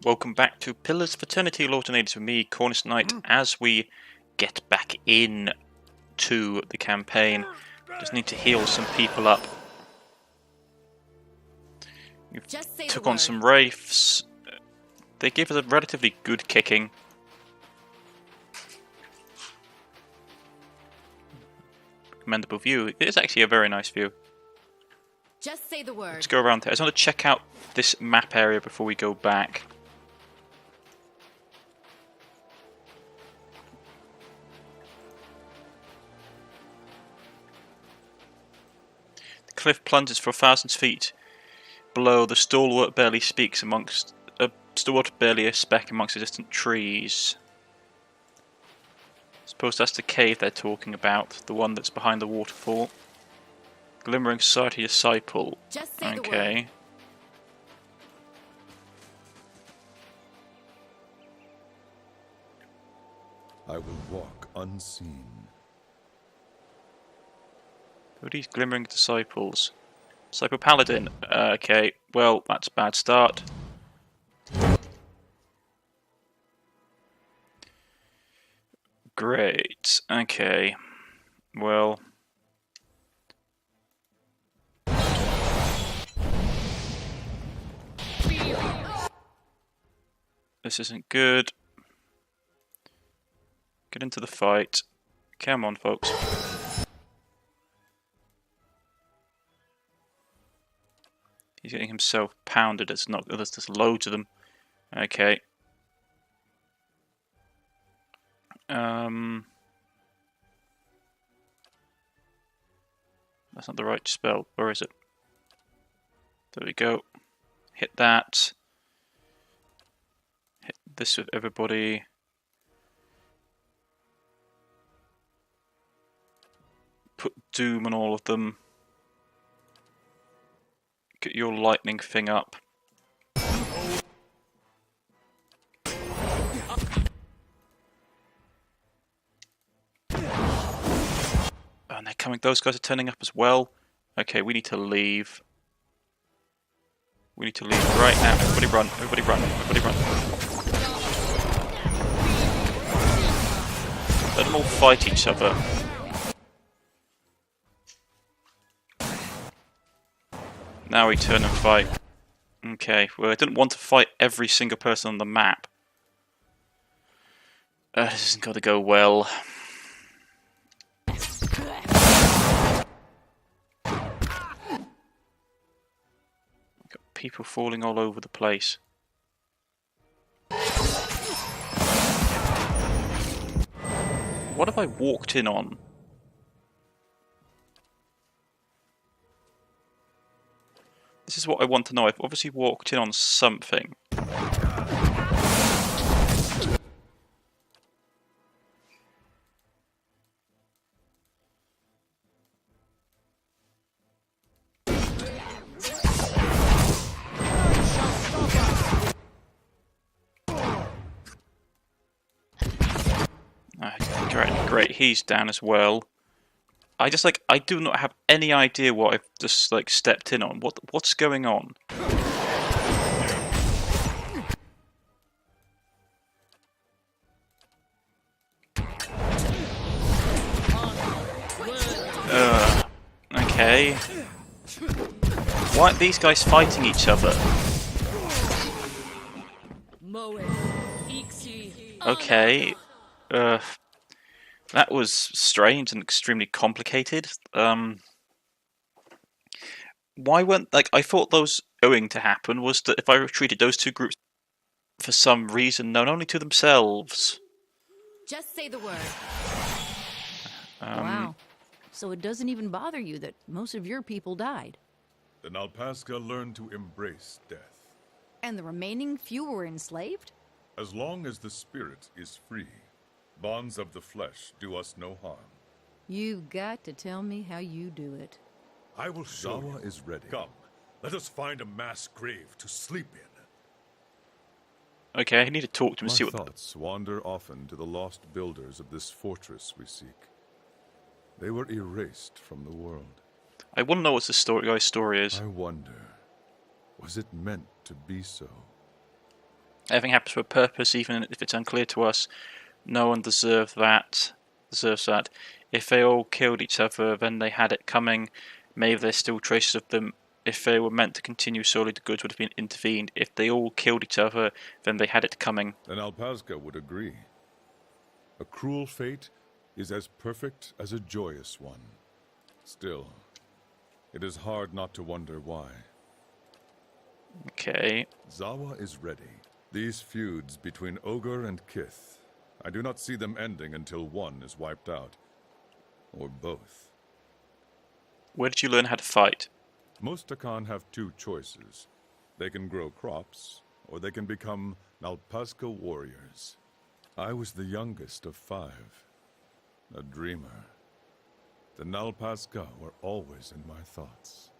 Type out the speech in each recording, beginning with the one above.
Welcome back to Pillars of Eternity, Lord and Ladies, with me, Cornish-Knight, as we get back in to the campaign. Just need to heal some people up. We took on some wraiths. They gave us a relatively good kicking. Commendable view. It is actually a very nice view. Just say the word. Let's go around there. I just want to check out this map area before we go back. The cliff plunges for 1,000 feet below. The stalwart barely speaks amongst barely a speck amongst the distant trees. I suppose that's the cave they're talking about, the one that's behind the waterfall. Glimmering Society Disciple. Just say okay. I will walk unseen. Who are these Glimmering Disciples? Disciple Paladin. Okay, well, that's a bad start. Great. Okay. Well. This isn't good. Get into the fight. Come on, folks. He's getting himself pounded. There's loads of them. Okay. That's not the right spell. Where is it? There we go. Hit that. Hit this with everybody. Put Doom on all of them. Get your lightning thing up. And they're coming. Those guys are turning up as well. Okay, we need to leave. We need to leave right now. Everybody run. Everybody run. Everybody run. Let them all fight each other. Now we turn and fight. Okay, well, I didn't want to fight every single person on the map. This isn't going to go well. Got people falling all over the place. What have I walked in on? This is what I want to know. I've obviously walked in on something. Great, he's down as well. I do not have any idea what I've just stepped in on. What's going on? Okay. Why aren't these guys fighting each other? Okay. That was strange and extremely complicated. Why weren't I thought those going to happen was that if I retreated those two groups for some reason known only to themselves. Just say the word. Wow. So it doesn't even bother you that most of your people died. Then Alpaska learned to embrace death. And the remaining few were enslaved? As long as the spirit is free, bonds of the flesh do us no harm. You got to tell me how you do it. I will show you. Is ready. Come, let us find a mass grave to sleep in. Okay, I need to talk to him and see My what... thoughts wander often to the lost builders of this fortress we seek. They were erased from the world. I want to know what the guy's story is. I wonder, was it meant to be so? Everything happens for a purpose, even if it's unclear to us. No one deserves that. If they all killed each other, then they had it coming. Maybe there's still traces of them. If they were meant to continue, surely the goods would have been intervened. If they all killed each other, then they had it coming. Then Alpazka would agree. A cruel fate is as perfect as a joyous one. Still, it is hard not to wonder why. Okay. Zawa is ready. These feuds between Ogre and Kith, I do not see them ending until one is wiped out. Or both. Where did you learn how to fight? Most Takan have two choices. They can grow crops, or they can become Nalpazka warriors. I was the youngest of 5. A dreamer. The Nalpazka were always in my thoughts.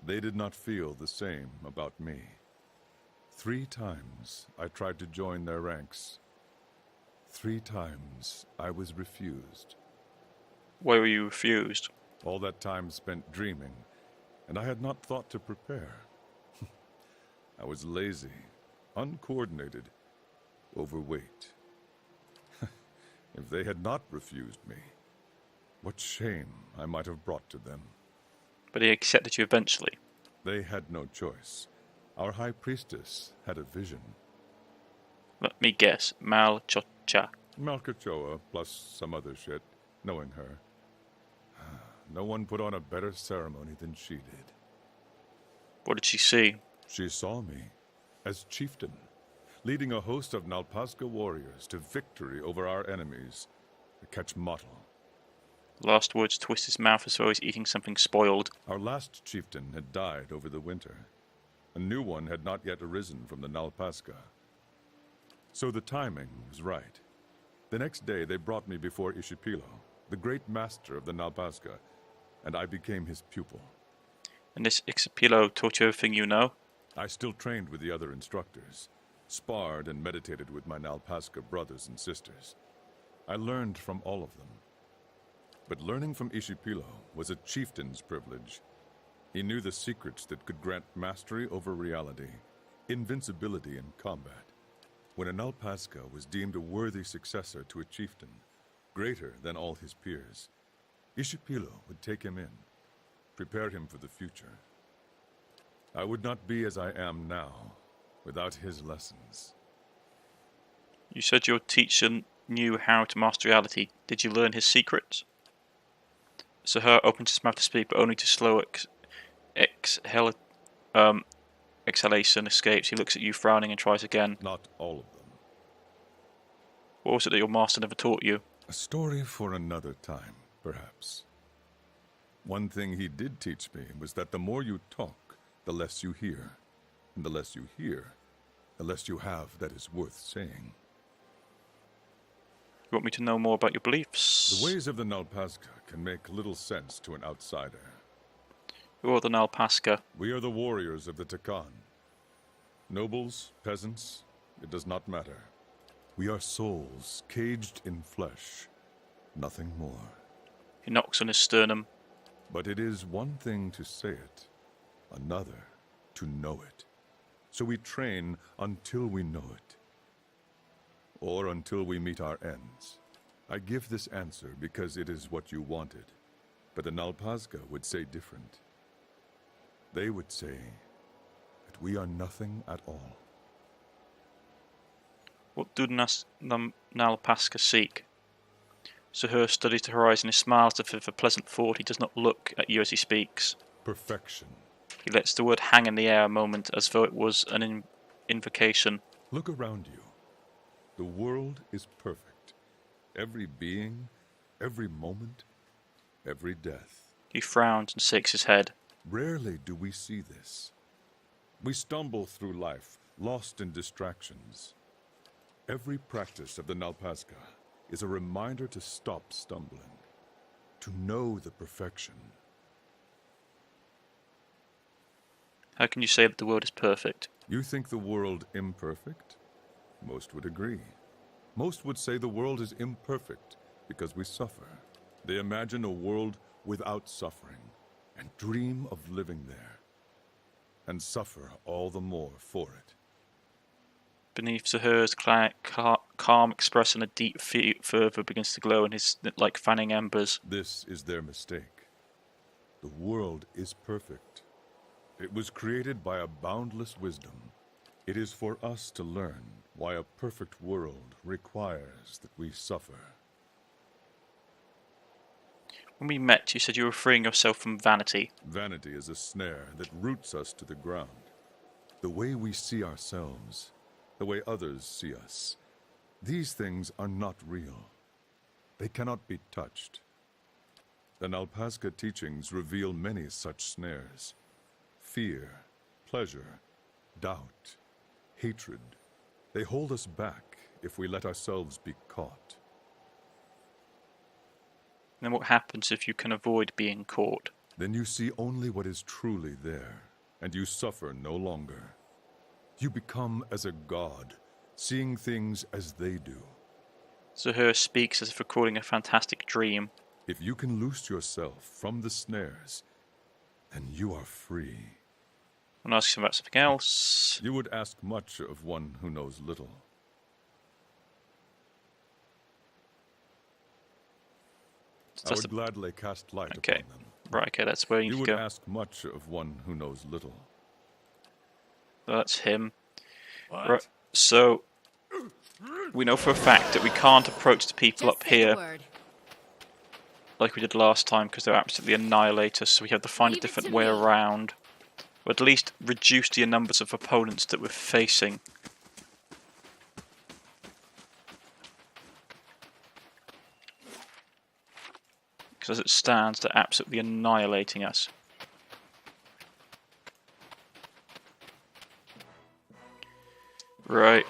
They did not feel the same about me. 3 times I tried to join their ranks. 3 times I was refused. Why were you refused? All that time spent dreaming, and I had not thought to prepare. I was lazy, uncoordinated, overweight. If they had not refused me, what shame I might have brought to them. But he accepted you eventually. They had no choice. Our high priestess had a vision. Let me guess. Mal-Chocha. Malkachoa plus some other shit, knowing her. No one put on a better ceremony than she did. What did she see? She saw me as chieftain, leading a host of Nalpazka warriors to victory over our enemies, to catch Mottle. Last words twist his mouth as though he's eating something spoiled. Our last chieftain had died over the winter. A new one had not yet arisen from the Nalpazka. So the timing was right. The next day they brought me before Ishipilo, the great master of the Nalpazka, and I became his pupil. And this Ixapilo taught you everything you know? I still trained with the other instructors, sparred and meditated with my Nalpazka brothers and sisters. I learned from all of them. But learning from Ishipilo was a chieftain's privilege. He knew the secrets that could grant mastery over reality, invincibility in combat. When a Nalpazka was deemed a worthy successor to a chieftain, greater than all his peers, Ishipilo would take him in, prepare him for the future. I would not be as I am now without his lessons. You said your teacher knew how to master reality. Did you learn his secrets? Sahar opens his mouth to speak, but only to slow exhalation escapes. He looks at you frowning and tries again. Not all of them. What was it that your master never taught you? A story for another time, perhaps. One thing he did teach me was that the more you talk, the less you hear. And the less you hear, the less you have that is worth saying. You want me to know more about your beliefs? The ways of the Nalpazka can make little sense to an outsider. Who are the Nalpazka? We are the warriors of the Takan. Nobles, peasants, it does not matter. We are souls caged in flesh, nothing more. He knocks on his sternum. But it is one thing to say it, another to know it. So we train until we know it. Or until we meet our ends. I give this answer because it is what you wanted. But the Nalpazka would say different. They would say that we are nothing at all. What do the Nalpazka seek? Sahur studies the horizon and smiles with a pleasant thought. He does not look at you as he speaks. Perfection. He lets the word hang in the air a moment as though it was an invocation. Look around you. The world is perfect. Every being, every moment, every death. He frowns and shakes his head. Rarely do we see this. We stumble through life, lost in distractions. Every practice of the Nalpazka is a reminder to stop stumbling, to know the perfection. How can you say that the world is perfect? You think the world imperfect? Most would agree. Most would say the world is imperfect because we suffer. They imagine a world without suffering and dream of living there and suffer all the more for it. Beneath Zahir's calm expression, a deep fervor begins to glow in his like fanning embers. This is their mistake. The world is perfect. It was created by a boundless wisdom. It is for us to learn why a perfect world requires that we suffer. When we met, you said you were freeing yourself from vanity. Vanity is a snare that roots us to the ground. The way we see ourselves, the way others see us, these things are not real. They cannot be touched. The Nalpazka teachings reveal many such snares. Fear, pleasure, doubt, hatred. They hold us back if we let ourselves be caught. Then what happens if you can avoid being caught? Then you see only what is truly there, and you suffer no longer. You become as a god, seeing things as they do. Zahir speaks as if recalling a fantastic dream. If you can loose yourself from the snares, then you are free. I'm asking about something else. You would ask much of one who knows little. I would gladly cast light upon them. Right, okay, that's where you need to go. You would ask much of one who knows little. That's him. Right, so we know for a fact that we can't approach the people up here like we did last time because they'll absolutely annihilate us, so we have to find a different way around. Or at least reduce the numbers of opponents that we're facing. Because as it stands, they're absolutely annihilating us. Right.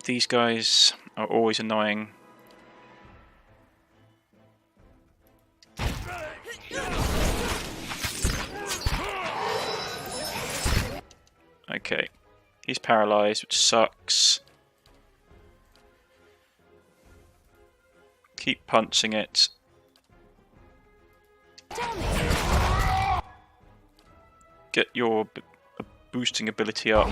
These guys are always annoying. Okay. He's paralyzed, which sucks. Keep punching it. Get your boosting ability up.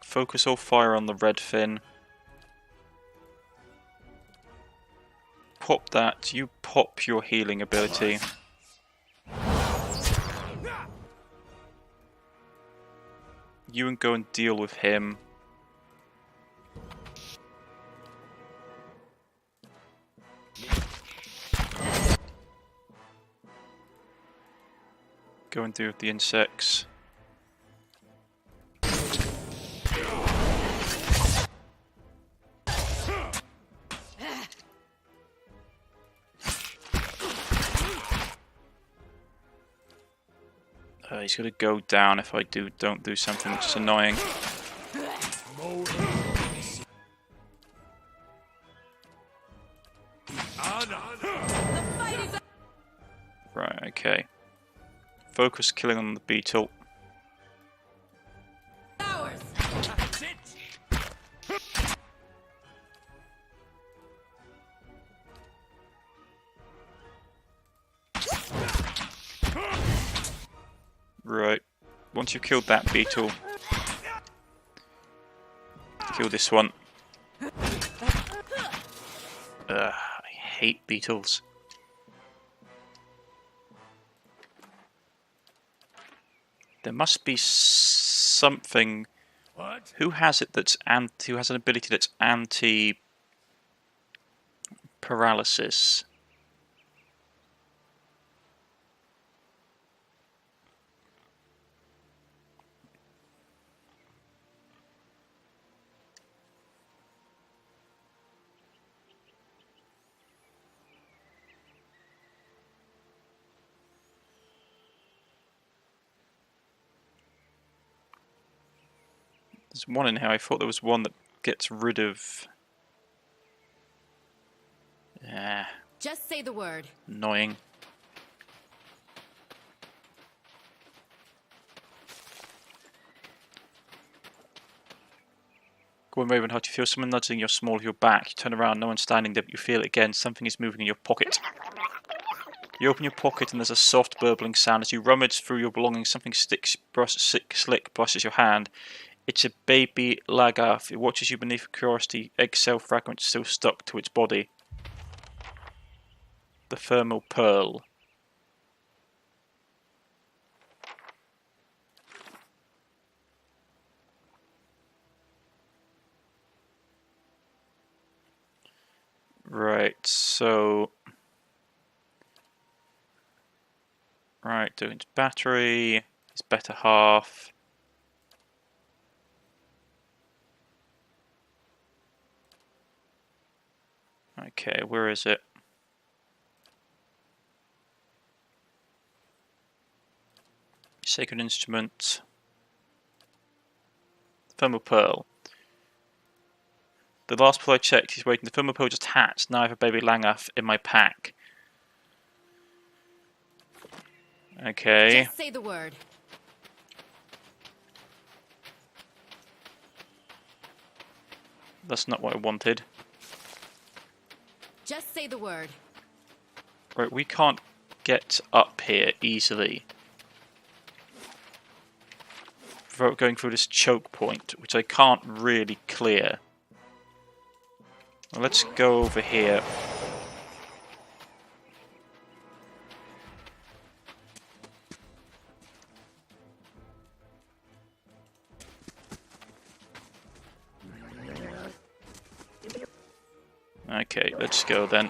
Focus all fire on the red fin. Pop that. You pop your healing ability. You and go and deal with him. Go and deal with the insects. He's gonna go down if I don't do something which is annoying. Right, okay. Focus killing on the beetle. Right. Once you've killed that beetle, kill this one. I hate beetles. There must be something. What? Who has it that's who has an ability that's anti-paralysis? There's one in here. I thought there was one that gets rid of. Just say the word. Annoying. Go on, Ravenheart, you feel someone nudging your small of your back. You turn around, no one's standing there, but you feel it again. Something is moving in your pocket. You open your pocket and there's a soft burbling sound. As you rummage through your belongings, something slick brushes your hand. It's a baby lagarth. It watches you beneath a curiosity, eggshell fragment still stuck to its body. The thermal pearl. Right, so... Right, doing its battery, its better half. Okay, where is it? Sacred instrument. Thermal pearl. The last pearl I checked, he's waiting. The thermal pearl just hatched. Now I have a baby Langath in my pack. Okay. Just say the word. That's not what I wanted. Just say the word. Right, we can't get up here easily without going through this choke point, which I can't really clear. Well, let's go over here. Okay, let's go then.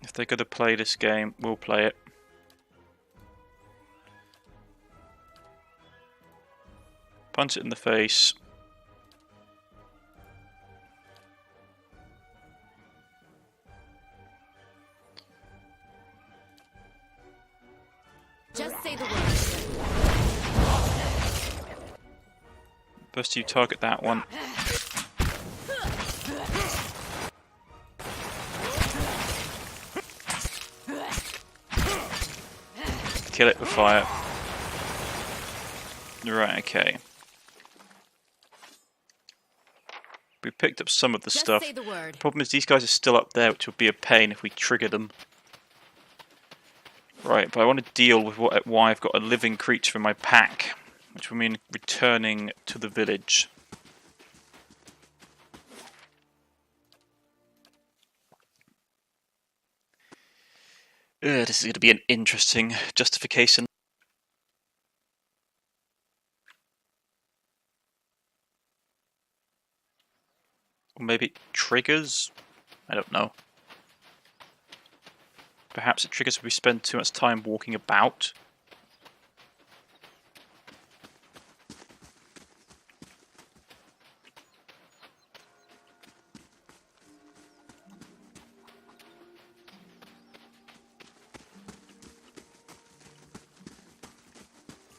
If they're going to play this game, we'll play it. Punch it in the face. Just say the word. First you target that one. Kill it with fire. Right, okay. We picked up some of the stuff. Say the word. Problem is these guys are still up there, which would be a pain if we trigger them. Right, but I want to deal with why I've got a living creature in my pack, which will mean returning to the village. This is going to be an interesting justification. Or maybe it triggers? I don't know. Perhaps it triggers if we spend too much time walking about.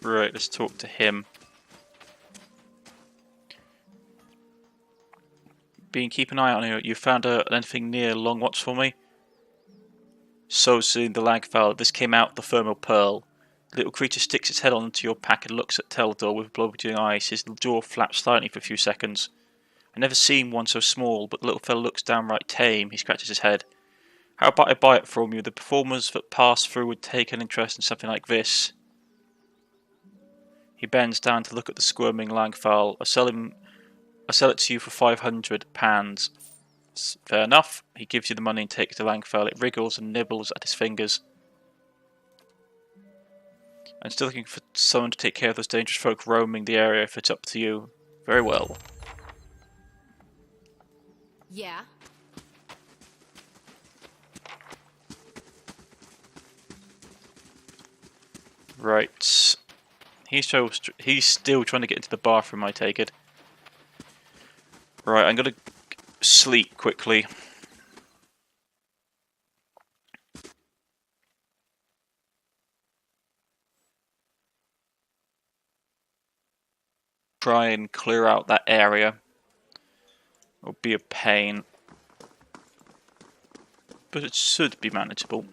Right, let's talk to him. Bean, keep an eye on you. You found anything near Longwatch for me? So soon the Lagfell. This came out the thermal pearl. The little creature sticks its head onto your pack and looks at Teldor with blow-between eyes. His jaw flaps slightly for a few seconds. I've never seen one so small, but the little fellow looks downright tame. He scratches his head. How about I buy it from you? The performers that pass through would take an interest in something like this. He bends down to look at the squirming Langfowl. I'll sell it to you for £500. Fair enough. He gives you the money and takes the Langfowl. It wriggles and nibbles at his fingers. I'm still looking for someone to take care of those dangerous folk roaming the area if it's up to you. Very well. Yeah. Right. He's still trying to get into the bathroom, I take it. Right, I'm going to sleep quickly. Try and clear out that area. It'll be a pain. But it should be manageable.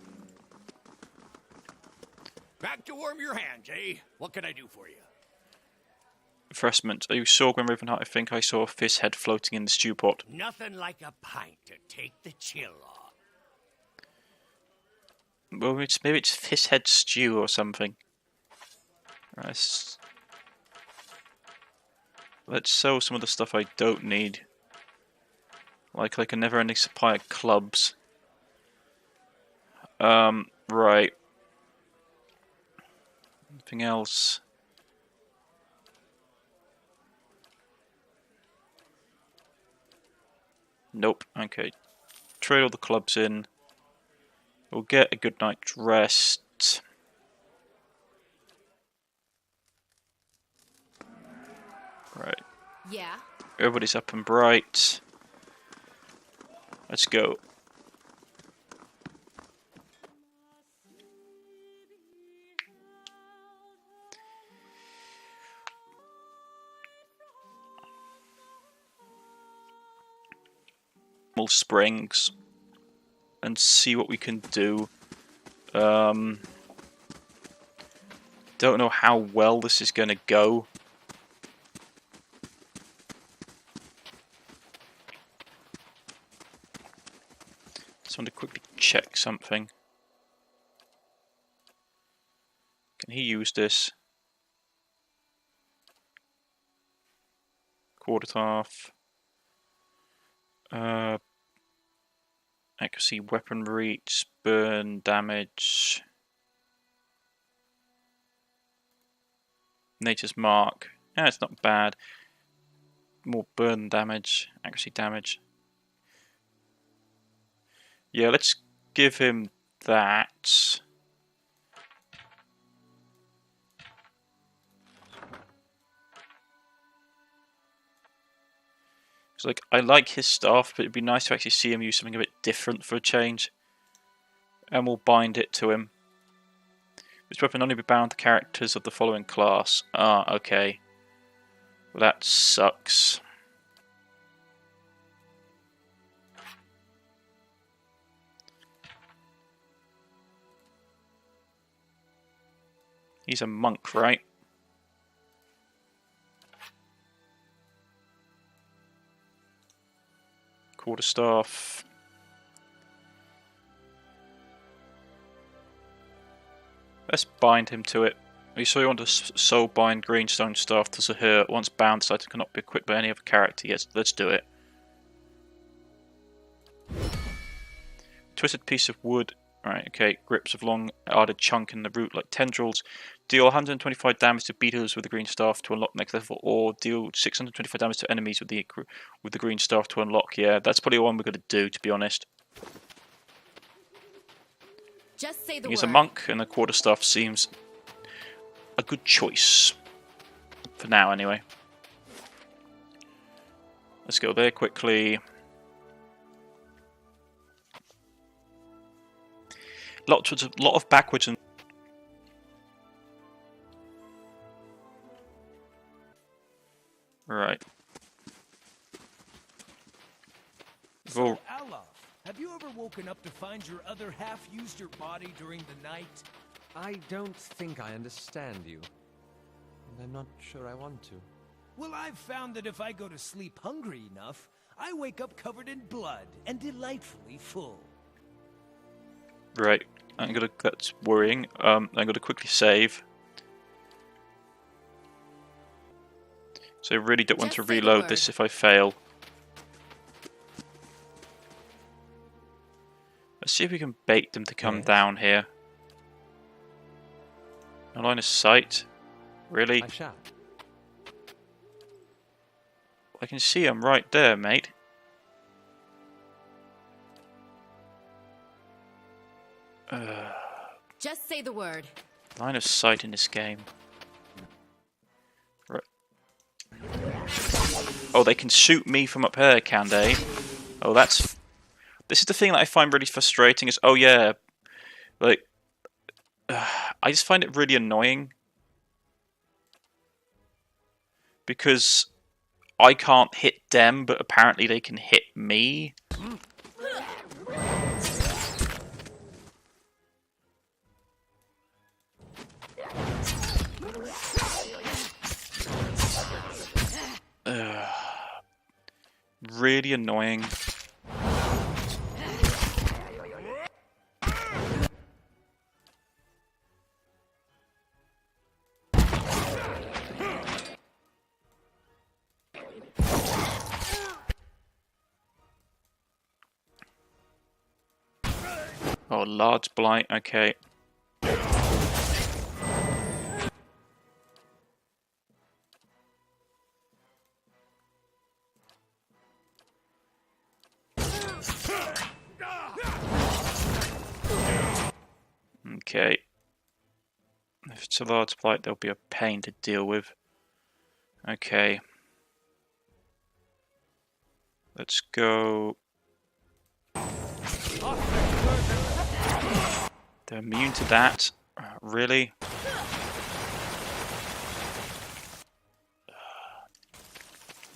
Back to warm your hands, eh? What can I do for you? refreshment. You saw Gwen Ravenheart. I think I saw a fish head floating in the stew pot. Nothing like a pint to take the chill off. Well, maybe it's fish head stew or something. Right, let's sell some of the stuff I don't need. Like a never-ending supply of clubs. Right. Anything else? Nope. Okay. Trade all the clubs in. We'll get a good night's rest. Right. Yeah. Everybody's up and bright. Let's go. Springs and see what we can do. Don't know how well this is going to go. Just want to quickly check something. Can he use this? Quarter half. Accuracy, weapon reach, burn damage. Nature's mark. Yeah, it's not bad. More burn damage, accuracy damage. Yeah, let's give him that. Like, I like his staff, but it'd be nice to actually see him use something a bit different for a change. And we'll bind it to him. This weapon only be bound to characters of the following class. Ah, okay. Well, that sucks. He's a monk, right? Quarterstaff. Let's bind him to it. You saw you want to soul bind greenstone staff to Zahir. Once bound, this item cannot be equipped by any other character. Yes, let's do it. Twisted piece of wood. Right, okay. Grips of long arded chunk in the root like tendrils. Deal 125 damage to beetles with the green staff to unlock next level, or deal 625 damage to enemies with the green staff to unlock. Yeah, that's probably the one we're going to do, to be honest. Just say the He's word. a monk, and the quarterstaff seems a good choice. For now, anyway. Let's go there quickly. Lot of backwards and right. So, Alof, have you ever woken up to find your other half used your body during the night? I don't think I understand you. And I'm not sure I want to. Well, I've found that if I go to sleep hungry enough, I wake up covered in blood and delightfully full. Right. That's worrying. I'm gonna quickly save. So I really don't want to Just say the reload word. this if I fail. Let's see if we can bait them to come Yes. down here. No line of sight? Really? I shall. I can see them right there, mate. Just say the word. Line of sight in this game. Right. Oh, they can shoot me from up here, can they? Oh, that's... This is the thing that I find really frustrating is... Oh, yeah. Like... I just find it really annoying. Because... I can't hit them, but apparently they can hit me. really annoying. Oh, large blight, okay. Okay. If it's a large blight, there'll be a pain to deal with. Okay. Let's go. They're immune to that. Really?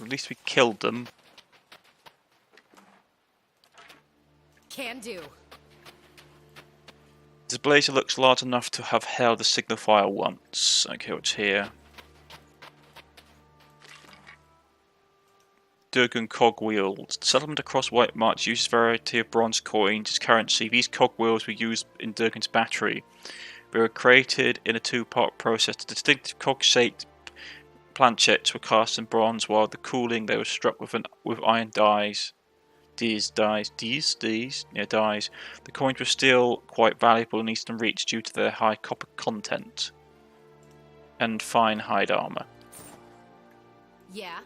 At least we killed them. Can do. This blazer looks large enough to have held the signifier once. Okay, what's here? Durgan cogwheels. The settlement across White March uses a variety of bronze coins as currency. These cogwheels were used in Durgan's battery. They were created in a two-part process. The distinctive cog-shaped planchets were cast in bronze, while the cooling they were struck with iron dies. These dies. The coins were still quite valuable in Eastern Reach due to their high copper content and fine hide armor. Yeah.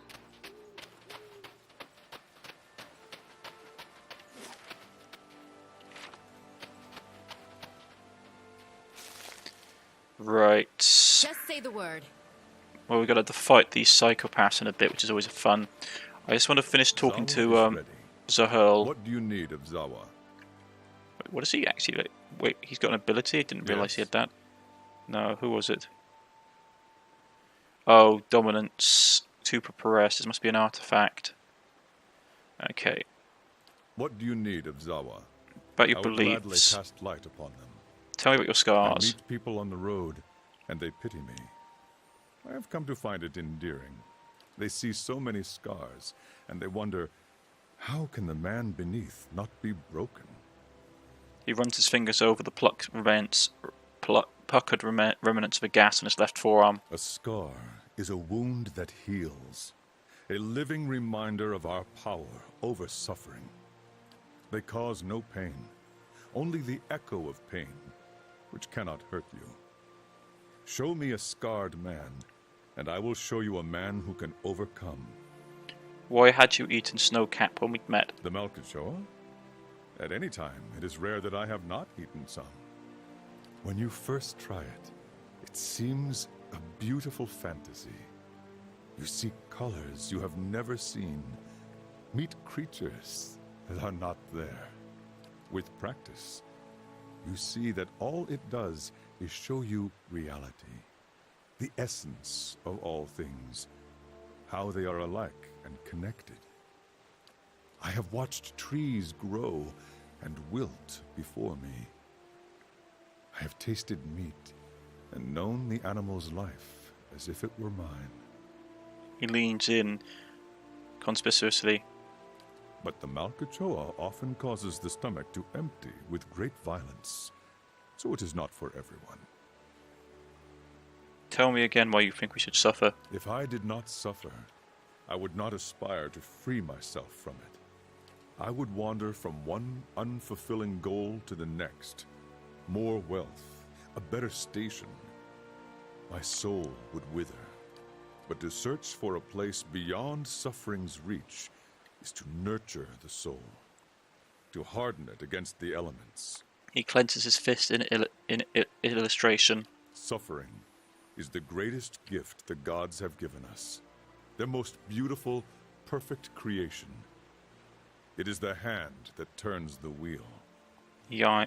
Right. Just say the word. Well, we're going to fight these psychopaths in a bit, which is always fun. I just want to finish talking Zawa to is ready. Zahul. What do you need of Zawa? Wait, what is he actually like? Wait, he's got an ability? I didn't realise he had that. No, who was it? Oh, Dominance. Super Perez. This must be an artifact. Okay. What do you need of Zawa? About your I would gladly beliefs. cast light upon them. Tell me about your I scars. meet people on the road, and they pity me. I have come to find it endearing. They see so many scars, and they wonder, how can the man beneath not be broken? He runs his fingers over the puckered remnants of a gas on his left forearm. A scar is a wound that heals, a living reminder of our power over suffering. They cause no pain, only the echo of pain, which cannot hurt you. Show me a scarred man, and I will show you a man who can overcome. Why had you eaten Snowcap when we met? The Malkachoa? At any time, it is rare that I have not eaten some. When you first try it, it seems a beautiful fantasy. You see colors you have never seen, meet creatures that are not there. With practice, you see that all it does is show you reality, the essence of all things, how they are alike and connected. I have watched trees grow and wilt before me. I have tasted meat and known the animal's life as if it were mine. He leans in conspicuously. But the Malkachoa often causes the stomach to empty with great violence, so it is not for everyone. Tell me again why you think we should suffer. If I did not suffer, I would not aspire to free myself from it. I would wander from one unfulfilling goal to the next. More wealth, a better station. My soul would wither. But to search for a place beyond suffering's reach is to nurture the soul, to harden it against the elements. He clenches his fist in illustration. Suffering is the greatest gift the gods have given us. Their most beautiful, perfect creation. It is the hand that turns the wheel.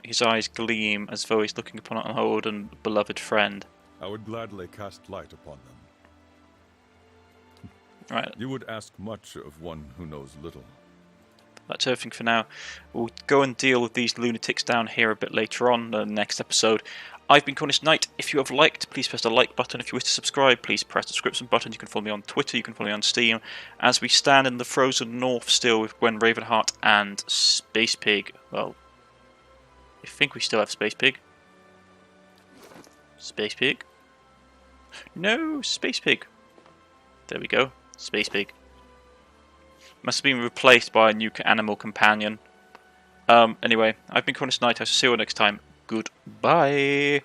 His eyes gleam as though he's looking upon an old and beloved friend. I would gladly cast light upon them. Right, You would ask much of one who knows little. that's everything for now. We'll go and deal with these lunatics down here a bit later on in the next episode. I've been Cornish-Knight. If you have liked, please press the like button. If you wish to subscribe, please press the subscription button. You can follow me on Twitter, you can follow me on Steam, as we stand in the frozen north still with Gwen Ravenheart and Space Pig. Well, I think we still have Space Pig. Space Pig? No, Space Pig. There we go, Space Pig. Must have been replaced by a new animal companion. Anyway, I've been Cornish-Knight. I shall see you all next time. Goodbye.